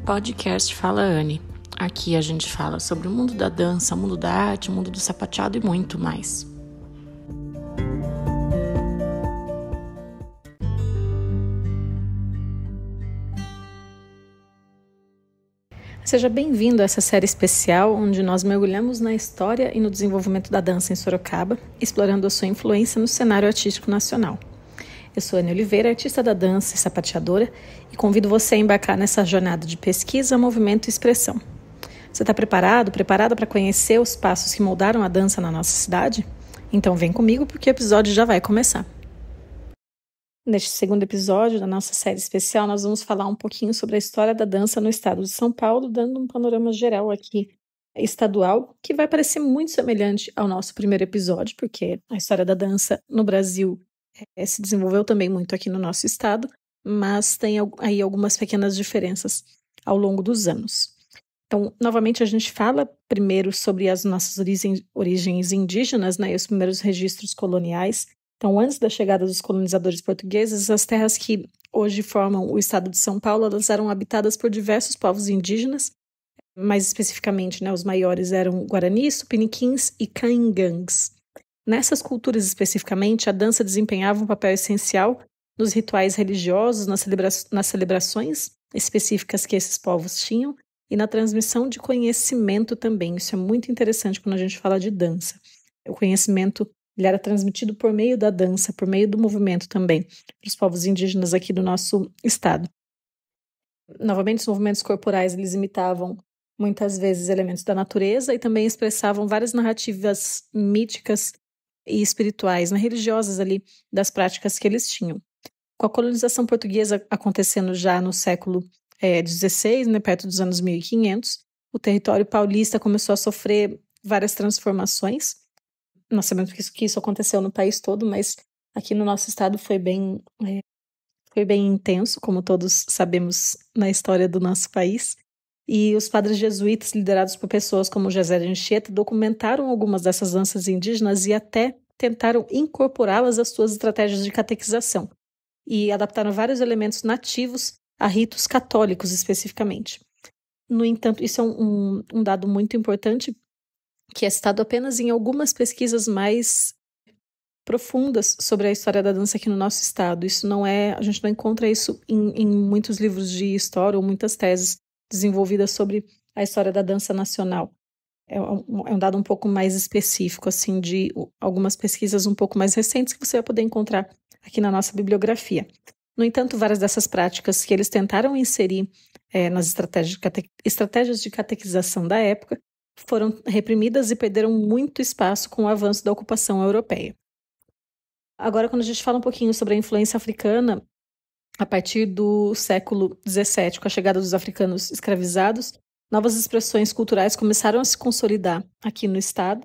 Podcast Fala Anne. Aqui a gente fala sobre o mundo da dança, o mundo da arte, o mundo do sapateado e muito mais. Seja bem-vindo a essa série especial onde nós mergulhamos na história e no desenvolvimento da dança em Sorocaba, explorando a sua influência no cenário artístico nacional. Eu sou Anne Oliveira, artista da dança e sapateadora, e convido você a embarcar nessa jornada de pesquisa, movimento e expressão. Você está preparada para conhecer os passos que moldaram a dança na nossa cidade? Então vem comigo porque o episódio já vai começar. Neste segundo episódio da nossa série especial, nós vamos falar um pouquinho sobre a história da dança no estado de São Paulo, dando um panorama geral aqui estadual, que vai parecer muito semelhante ao nosso primeiro episódio, porque a história da dança no Brasil se desenvolveu também muito aqui no nosso estado, mas tem aí algumas pequenas diferenças ao longo dos anos. Então, novamente, a gente fala primeiro sobre as nossas origens indígenas, né, e os primeiros registros coloniais. Então, antes da chegada dos colonizadores portugueses, as terras que hoje formam o estado de São Paulo, elas eram habitadas por diversos povos indígenas, mais especificamente, né, os maiores eram Guaranis, Tupiniquins e Caingangues. Nessas culturas especificamente, a dança desempenhava um papel essencial nos rituais religiosos, nas celebrações específicas que esses povos tinham e na transmissão de conhecimento também. Isso é muito interessante quando a gente fala de dança. O conhecimento ele era transmitido por meio da dança, por meio do movimento também, para os povos indígenas aqui do nosso estado. Novamente, os movimentos corporais, eles imitavam muitas vezes elementos da natureza e também expressavam várias narrativas míticas e espirituais, né, religiosas ali, das práticas que eles tinham. Com a colonização portuguesa acontecendo já no século XVI, né, perto dos anos 1500, o território paulista começou a sofrer várias transformações. Nós sabemos que isso aconteceu no país todo, mas aqui no nosso estado foi bem intenso, como todos sabemos na história do nosso país. E os padres jesuítas, liderados por pessoas como José de Anchieta, documentaram algumas dessas danças indígenas e até tentaram incorporá-las às suas estratégias de catequização. E adaptaram vários elementos nativos a ritos católicos especificamente. No entanto, isso é um dado muito importante, que é citado apenas em algumas pesquisas mais profundas sobre a história da dança aqui no nosso estado. A gente não encontra isso em muitos livros de história ou muitas teses desenvolvidas sobre a história da dança nacional. É um dado um pouco mais específico, assim, de algumas pesquisas um pouco mais recentes que você vai poder encontrar aqui na nossa bibliografia. No entanto, várias dessas práticas que eles tentaram inserir nas estratégias de catequização da época foram reprimidas e perderam muito espaço com o avanço da ocupação europeia. Agora, quando a gente fala um pouquinho sobre a influência africana, a partir do século XVII, com a chegada dos africanos escravizados, novas expressões culturais começaram a se consolidar aqui no estado,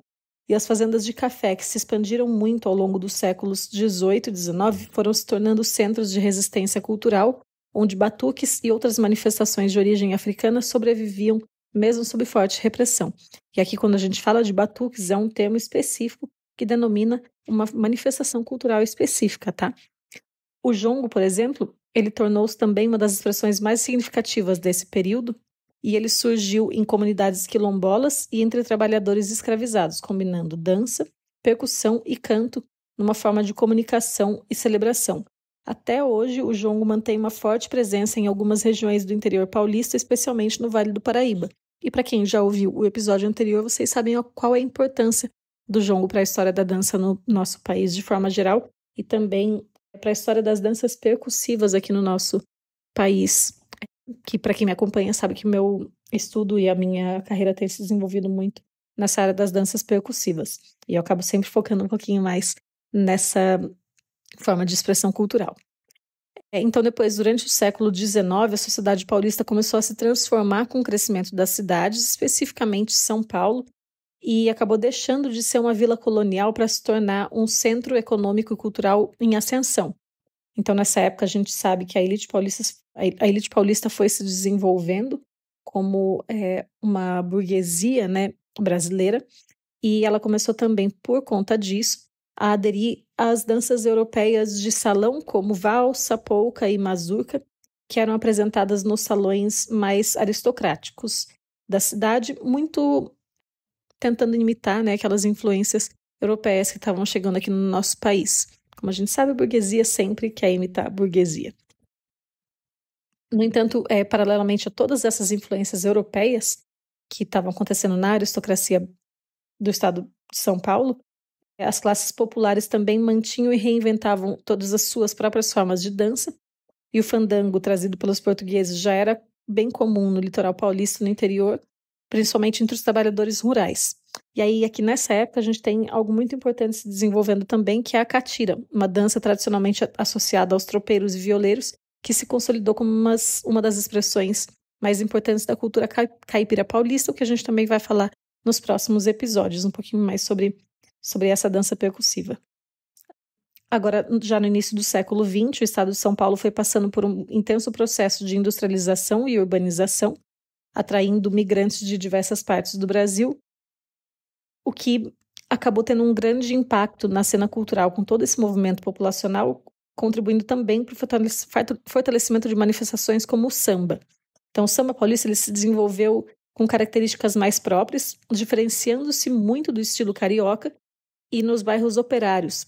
e as fazendas de café, que se expandiram muito ao longo dos séculos XVIII e XIX, foram se tornando centros de resistência cultural, onde batuques e outras manifestações de origem africana sobreviviam mesmo sob forte repressão. E aqui, quando a gente fala de batuques, é um termo específico que denomina uma manifestação cultural específica, tá? O jongo, por exemplo, ele tornou-se também uma das expressões mais significativas desse período, e ele surgiu em comunidades quilombolas e entre trabalhadores escravizados, combinando dança, percussão e canto numa forma de comunicação e celebração. Até hoje, o jongo mantém uma forte presença em algumas regiões do interior paulista, especialmente no Vale do Paraíba. E para quem já ouviu o episódio anterior, vocês sabem qual é a importância do jongo para a história da dança no nosso país de forma geral e também para a história das danças percussivas aqui no nosso país, que para quem me acompanha sabe que meu estudo e a minha carreira tem se desenvolvido muito nessa área das danças percussivas. E eu acabo sempre focando um pouquinho mais nessa forma de expressão cultural. Então, depois, durante o século XIX, a sociedade paulista começou a se transformar com o crescimento das cidades, especificamente São Paulo, e acabou deixando de ser uma vila colonial para se tornar um centro econômico e cultural em ascensão. Então, nessa época, a gente sabe que a elite paulista foi se desenvolvendo como uma burguesia, né, brasileira, e ela começou também, por conta disso, a aderir às danças europeias de salão, como valsa, polca e mazurca, que eram apresentadas nos salões mais aristocráticos da cidade, muito tentando imitar, né, aquelas influências europeias que estavam chegando aqui no nosso país. Como a gente sabe, a burguesia sempre quer imitar a burguesia. No entanto, paralelamente a todas essas influências europeias que estavam acontecendo na aristocracia do estado de São Paulo, as classes populares também mantinham e reinventavam todas as suas próprias formas de dança, e o fandango trazido pelos portugueses já era bem comum no litoral paulista, no interior, principalmente entre os trabalhadores rurais. E aí, aqui nessa época, a gente tem algo muito importante se desenvolvendo também, que é a catira, uma dança tradicionalmente associada aos tropeiros e violeiros, que se consolidou como uma das expressões mais importantes da cultura caipira paulista, o que a gente também vai falar nos próximos episódios, um pouquinho mais sobre essa dança percussiva. Agora, já no início do século XX, o estado de São Paulo foi passando por um intenso processo de industrialização e urbanização, atraindo migrantes de diversas partes do Brasil, o que acabou tendo um grande impacto na cena cultural com todo esse movimento populacional, contribuindo também para o fortalecimento de manifestações como o samba. Então, o samba paulista ele se desenvolveu com características mais próprias, diferenciando-se muito do estilo carioca, e nos bairros operários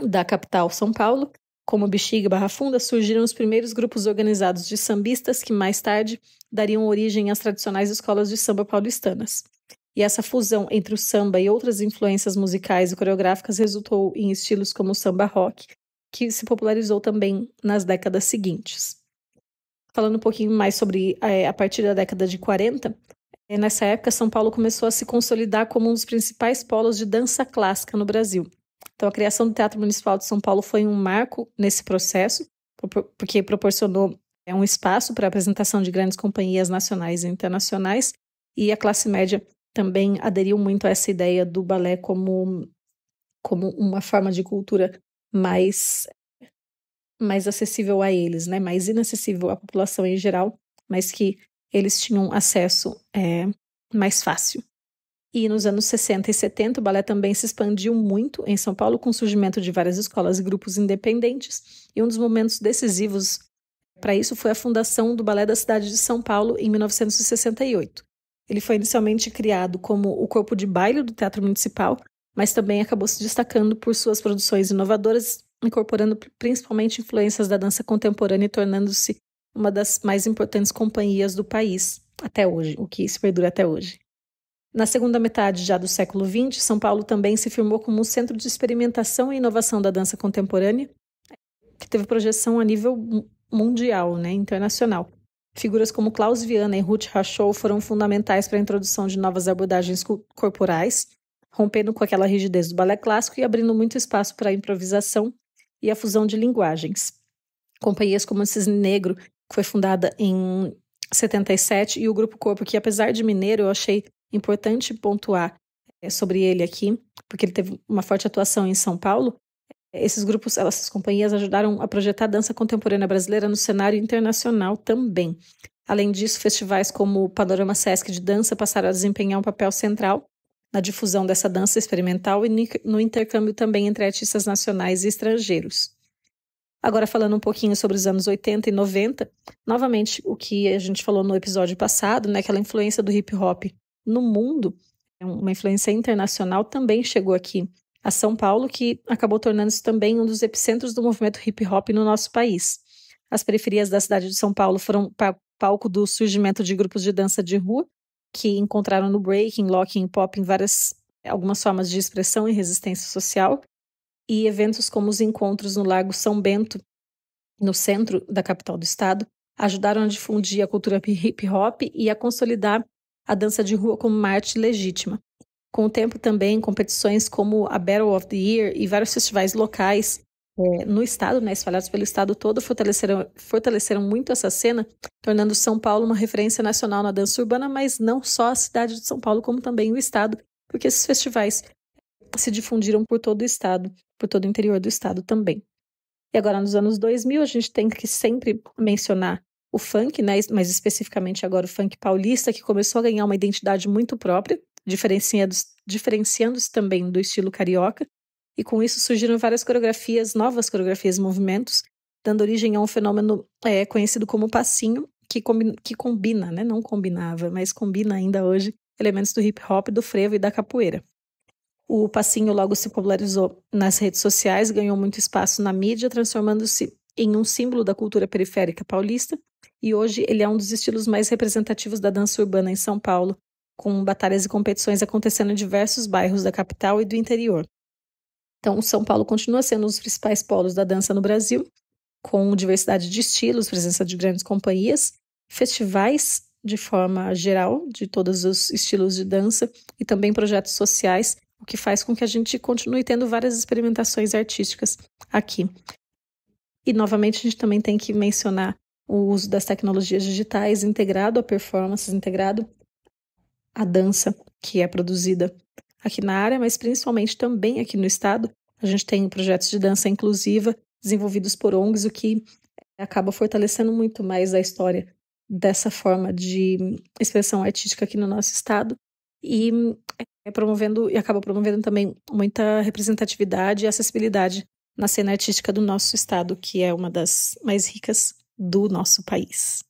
da capital São Paulo, como Bexiga e Barra Funda, surgiram os primeiros grupos organizados de sambistas que mais tarde dariam origem às tradicionais escolas de samba paulistanas. E essa fusão entre o samba e outras influências musicais e coreográficas resultou em estilos como o samba rock, que se popularizou também nas décadas seguintes. Falando um pouquinho mais sobre a partir da década de 40, nessa época São Paulo começou a se consolidar como um dos principais polos de dança clássica no Brasil. Então a criação do Teatro Municipal de São Paulo foi um marco nesse processo, porque proporcionou um espaço para a apresentação de grandes companhias nacionais e internacionais, e a classe média também aderiu muito a essa ideia do balé como uma forma de cultura mais acessível a eles, né? Mais inacessível à população em geral, mas que eles tinham acesso mais fácil. E nos anos 60 e 70, o balé também se expandiu muito em São Paulo, com o surgimento de várias escolas e grupos independentes, e um dos momentos decisivos para isso foi a fundação do Balé da cidade de São Paulo em 1968. Ele foi inicialmente criado como o corpo de baile do Teatro Municipal, mas também acabou se destacando por suas produções inovadoras, incorporando principalmente influências da dança contemporânea e tornando-se uma das mais importantes companhias do país até hoje, o que se perdura até hoje. Na segunda metade já do século XX, São Paulo também se firmou como um centro de experimentação e inovação da dança contemporânea, que teve projeção a nível mundial, né, internacional. Figuras como Klaus Viana e Ruth Rachou foram fundamentais para a introdução de novas abordagens corporais, rompendo com aquela rigidez do balé clássico e abrindo muito espaço para a improvisação e a fusão de linguagens. Companhias como o Cisne Negro, que foi fundada em 77, e o Grupo Corpo, que apesar de mineiro, eu achei importante pontuar sobre ele aqui, porque ele teve uma forte atuação em São Paulo. Esses grupos, essas companhias ajudaram a projetar a dança contemporânea brasileira no cenário internacional também. Além disso, festivais como o Panorama Sesc de Dança passaram a desempenhar um papel central na difusão dessa dança experimental e no intercâmbio também entre artistas nacionais e estrangeiros. Agora, falando um pouquinho sobre os anos 80 e 90, novamente o que a gente falou no episódio passado, né, aquela influência do hip-hop no mundo, uma influência internacional, também chegou aqui a São Paulo, que acabou tornando-se também um dos epicentros do movimento hip-hop no nosso país. As periferias da cidade de São Paulo foram palco do surgimento de grupos de dança de rua, que encontraram no breaking, locking e pop algumas formas de expressão e resistência social, e eventos como os encontros no Largo São Bento, no centro da capital do estado, ajudaram a difundir a cultura hip-hop e a consolidar a dança de rua como uma arte legítima. Com o tempo também, competições como a Battle of the Year e vários festivais locais no estado, né, espalhados pelo estado todo, fortaleceram muito essa cena, tornando São Paulo uma referência nacional na dança urbana, mas não só a cidade de São Paulo, como também o estado, porque esses festivais se difundiram por todo o estado, por todo o interior do estado também. E agora, nos anos 2000, a gente tem que sempre mencionar o funk, né, mas especificamente agora o funk paulista, que começou a ganhar uma identidade muito própria, diferenciando-se também do estilo carioca, e com isso surgiram várias coreografias, novas coreografias e movimentos, dando origem a um fenômeno conhecido como passinho, que combina, né? Não combinava, mas combina ainda hoje elementos do hip hop, do frevo e da capoeira. O passinho logo se popularizou nas redes sociais, ganhou muito espaço na mídia, transformando-se em um símbolo da cultura periférica paulista, e hoje ele é um dos estilos mais representativos da dança urbana em São Paulo, com batalhas e competições acontecendo em diversos bairros da capital e do interior. Então, São Paulo continua sendo um dos principais polos da dança no Brasil, com diversidade de estilos, presença de grandes companhias, festivais de forma geral, de todos os estilos de dança, e também projetos sociais, o que faz com que a gente continue tendo várias experimentações artísticas aqui. E, novamente, a gente também tem que mencionar o uso das tecnologias digitais integrado à performance, integrado à dança que é produzida aqui na área, mas principalmente também aqui no estado. A gente tem projetos de dança inclusiva desenvolvidos por ONGs, o que acaba fortalecendo muito mais a história dessa forma de expressão artística aqui no nosso estado e acaba promovendo também muita representatividade e acessibilidade na cena artística do nosso estado, que é uma das mais ricas do nosso país.